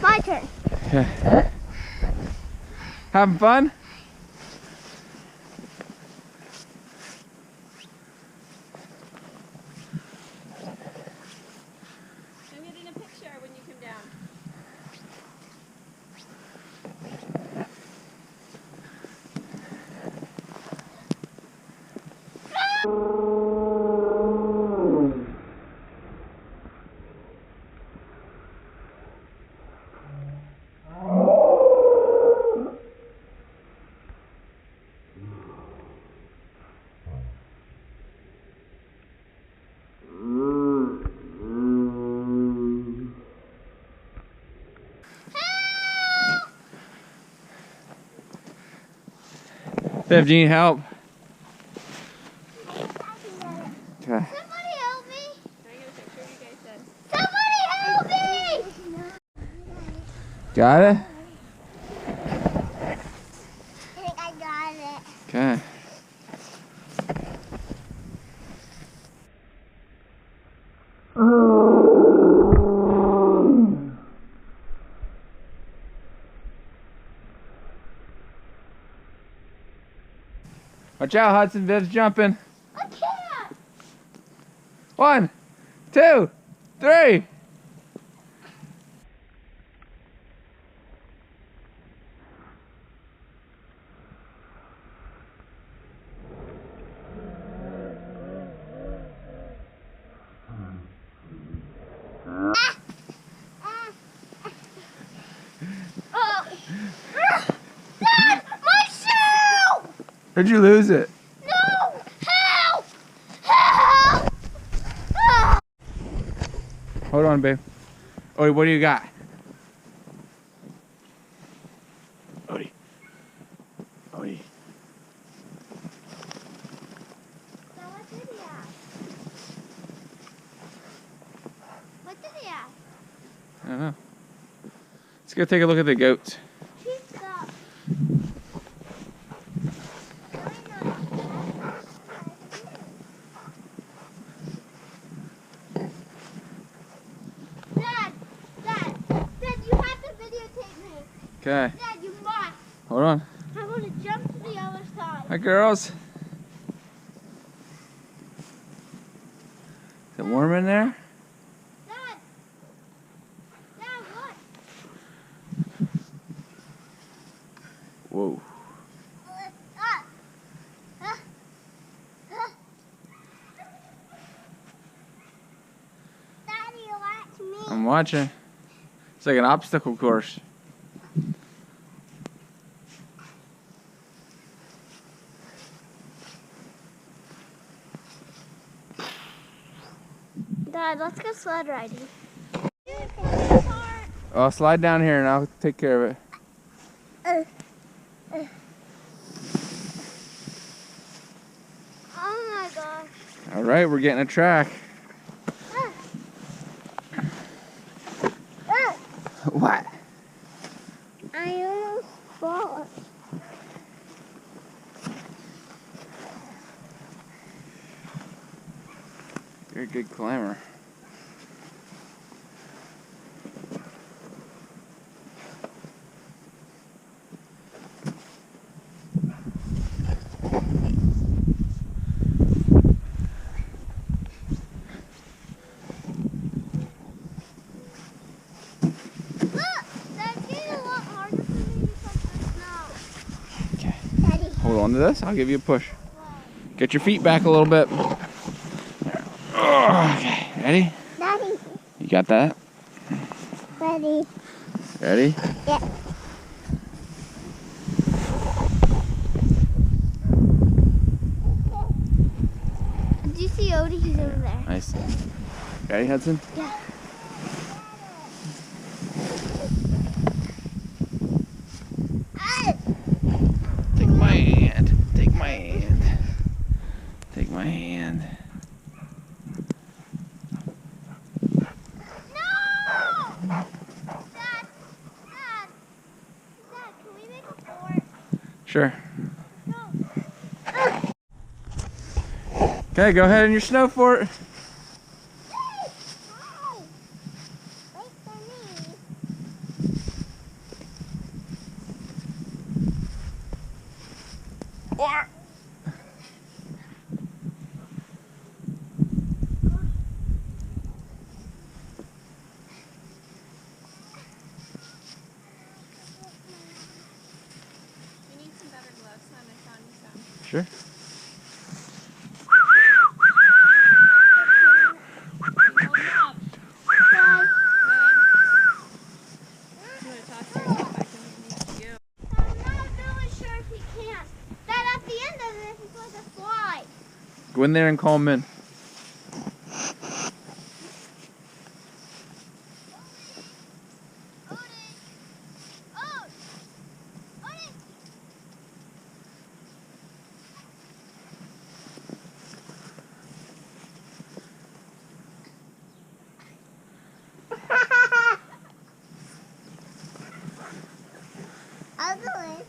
My turn. Yeah. Having fun? I'm getting a picture when you come down. Bev, do you need help? Okay. Somebody help me! Can I get a picture of you guys then? Somebody help me! Got it? I think I got it. Okay. Watch out, Hudson. Viv's jumping. I can't! 1, 2, 3. Dad! My shoe! Where'd you lose it? No! Help! Help! Ah! Hold on, babe. Odie, what do you got? Odie. Odie. Now what did he have? What did he have? I don't know. Let's go take a look at the goats. He's got. Dad, you have to videotape me. Okay. Dad, you must. Hold on. I want to jump to the other side. Hi, girls. Is it warm in there? Dad, what? Whoa. Daddy, watch me. I'm watching. It's like an obstacle course. Dad, let's go sled riding. I'll slide down here and I'll take care of it. Oh my gosh. All right, we're getting a track. What? I almost fall. You're a good climber. Hold on to this. I'll give you a push. Get your feet back a little bit. Okay, ready? Daddy. You got that? Ready. Ready? Yeah. Do you see Odie? He's over there. Nice. Ready, Hudson? Yeah. Take my hand. Take my hand. Take my hand. No! Dad, can we make a fort? Sure. No. Okay, go ahead in your snow fort. Wait for me. What? We need some better gloves, son. I found you some. Sure. You hold 'em up. Good. You want to talk to yourself? I can meet you. I'm not really sure if he can. That at the end of this is like a slide. Go in there and call him in. I'll do it.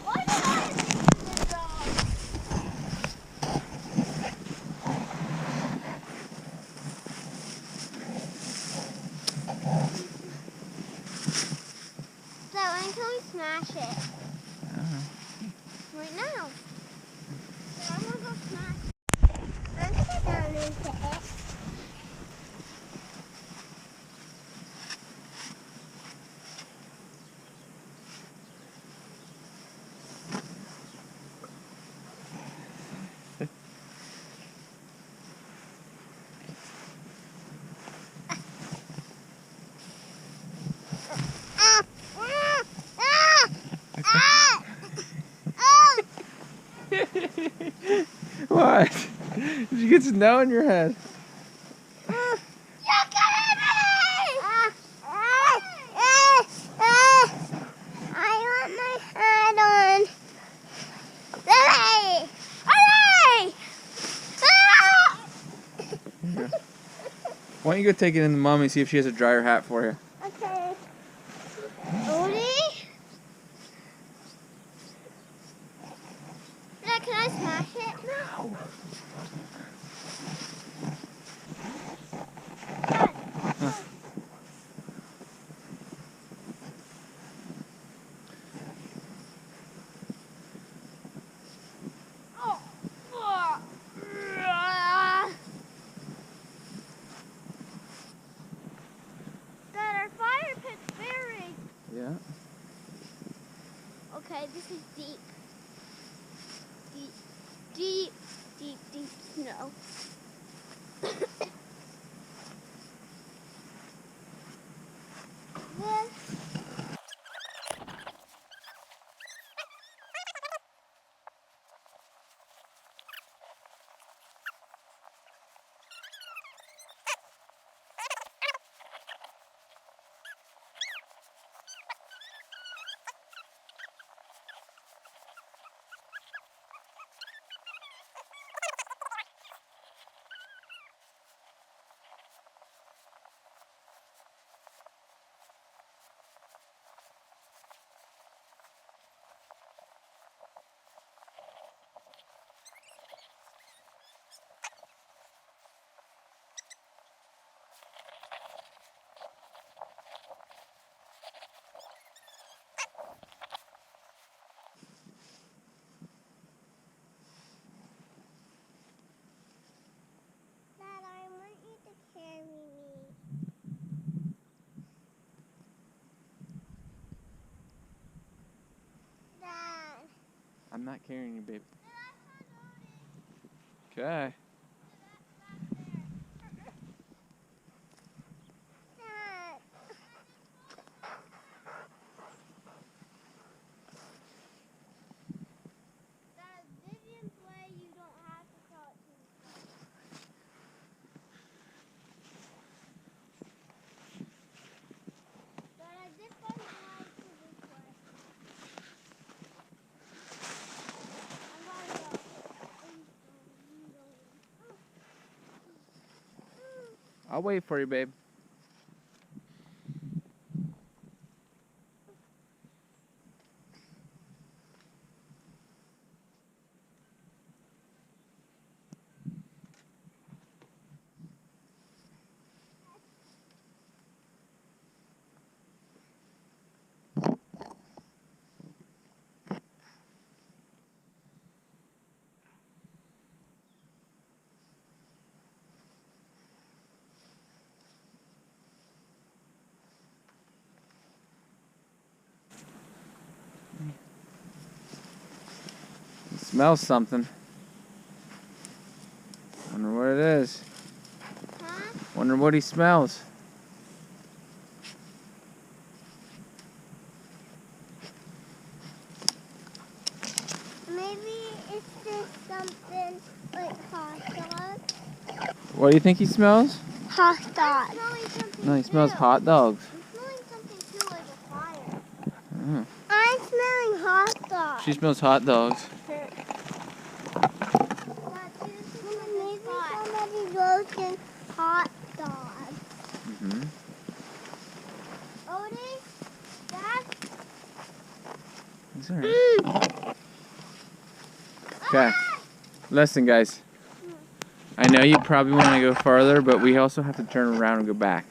Why did I do the dog? So when can we smash it? Right now. So I'm gonna go smash it. I'm gonna go down into it. What? Did you get snow in your head? Why don't you go take it in to mommy, see if she has a dryer hat for you? Okay. Odie? Now, can I smash it? No. Dad, our fire pit's buried. Yeah. Okay, this is deep. Deep, deep, deep snow. This. Dad, I want you to carry me. Dad. I'm not carrying you, babe. Okay. Dad. Dad, Vivian's way, you don't have to talk to me. Dad, I did find the light to this way. I'm gonna go. I'll wait for you, babe. Smells something. Wonder what it is. Huh? Wonder what he smells. Maybe it's just something like hot dogs. What do you think he smells? Hot dogs. No, he smells hot dogs. I'm smelling something too, like a fire. Mm. I'm smelling hot dogs. She smells hot dogs. Maybe somebody roasting hot dogs. Mm-hmm. Odie, Dad? It's alright. Okay. Listen, guys. I know you probably want to go farther, but we also have to turn around and go back.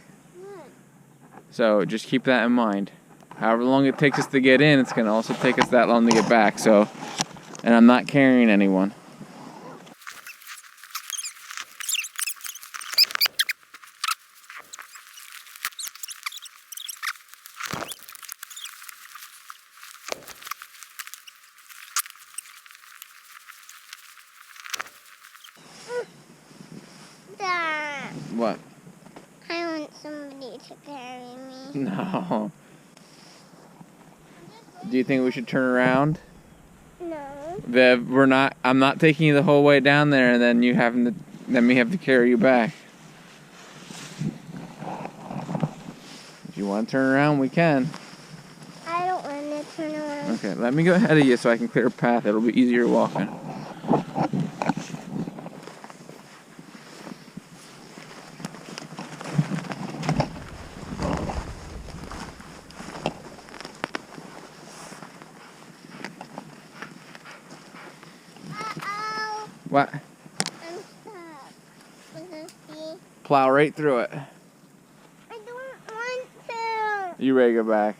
So just keep that in mind. However long it takes us to get in, it's going to also take us that long to get back. So, and I'm not carrying anyone. Dad, What? I want somebody to carry me. No. Do you think we should turn around? No. Viv, I'm not taking you the whole way down there and then then we have to carry you back. If you want to turn around, we can. I don't want to turn around. Okay, let me go ahead of you so I can clear a path. It'll be easier walking. Uh-oh. What? I'm stuck. With this bee. Plow right through it. I don't want to. You ready to go back?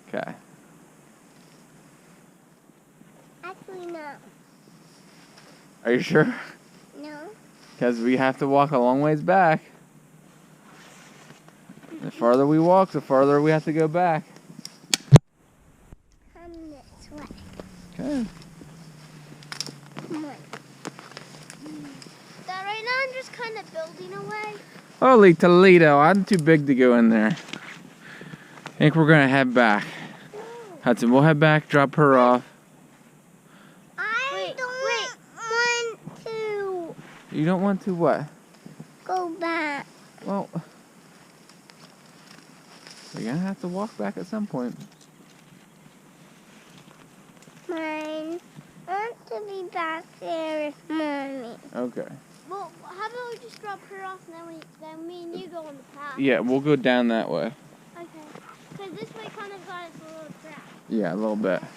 Okay. Actually, no. Are you sure? No. Because we have to walk a long ways back. The farther we walk, the farther we have to go back. Come this way. Okay. Come on. Dad, right now I'm just kind of building away. Holy Toledo, I'm too big to go in there. I think we're going to head back. Hudson, we'll head back, drop her off. I don't want to You don't want to what? go back. Well, we're going to have to walk back at some point. Mine. I want to be back there with Mommy. Okay. Well, how about we just drop her off and then me and you go on the path? Yeah, we'll go down that way. Okay. Because this way kind of got us a little trapped. Yeah, a little bit. Dad,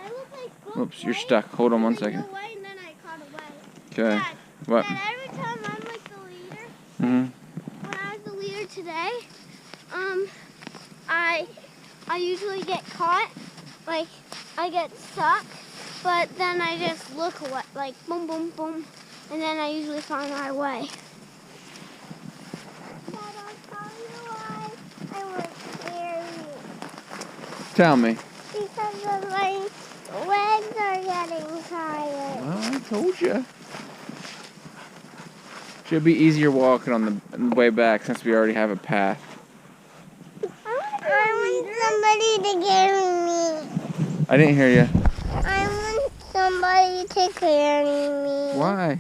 I look like both Oops, you're ways, stuck. Hold on one and then second. no way, and then I caught away. Okay. Dad, What? Dad, every time I'm like the leader, Mm-hmm. when I was the leader today, I usually get caught, like I get stuck, but then I just look away, like boom, boom, boom, and then I usually find my way. Dad, I'll tell you why I want to carry you. Tell me. Because of my legs are getting tired. Well, I told you. Should be easier walking on the way back since we already have a path. I want somebody to carry me. I didn't hear you. I want somebody to carry me. Why?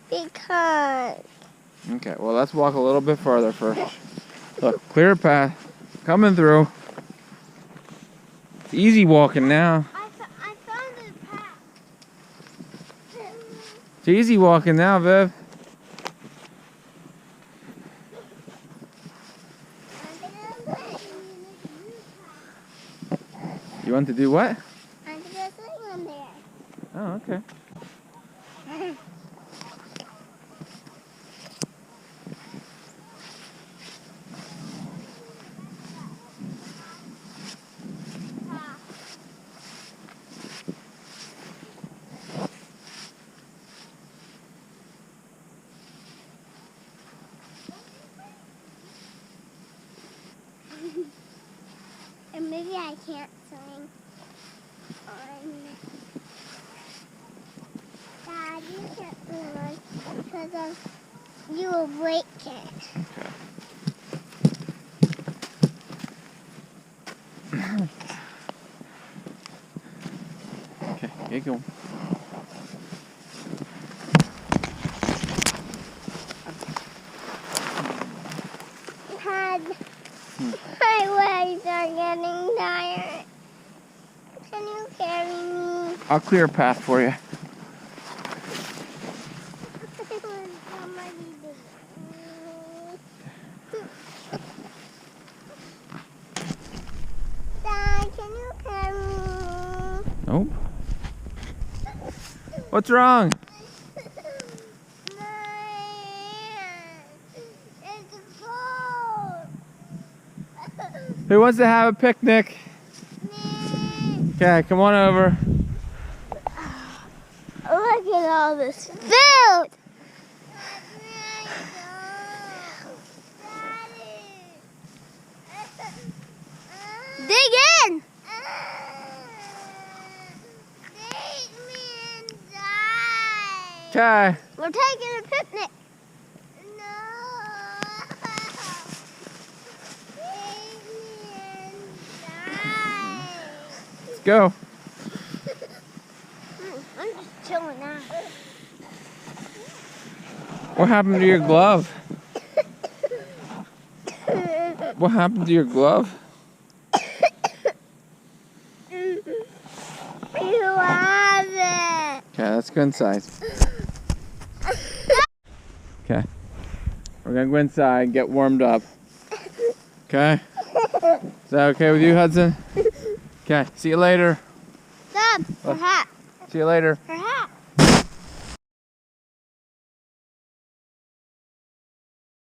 Because. Okay, well, let's walk a little bit farther first. Look, clear path. Coming through. It's easy walking now. I found the path. It's easy walking now, Viv. You want to do what? I'm just sitting on there. Oh, okay. And maybe I can't swing on Because you will break it. Okay, get going. Dad, my legs are getting tired. Can you carry me? I'll clear a path for you. Dad, can you carry me? Nope. What's wrong? It's cold. Who wants to have a picnic? Okay, come on over. Look at all this food. Dig in. Take me inside. Okay. We're taking a picnic. No. Take me inside. Let's go. I'm just chilling now. What happened to your glove? What happened to your glove? You have it. Okay, let's go inside. Okay. We're gonna go inside and get warmed up. Okay? Is that okay with you, Hudson? Okay, see you later. Dad, her hat. See you later. Her hat.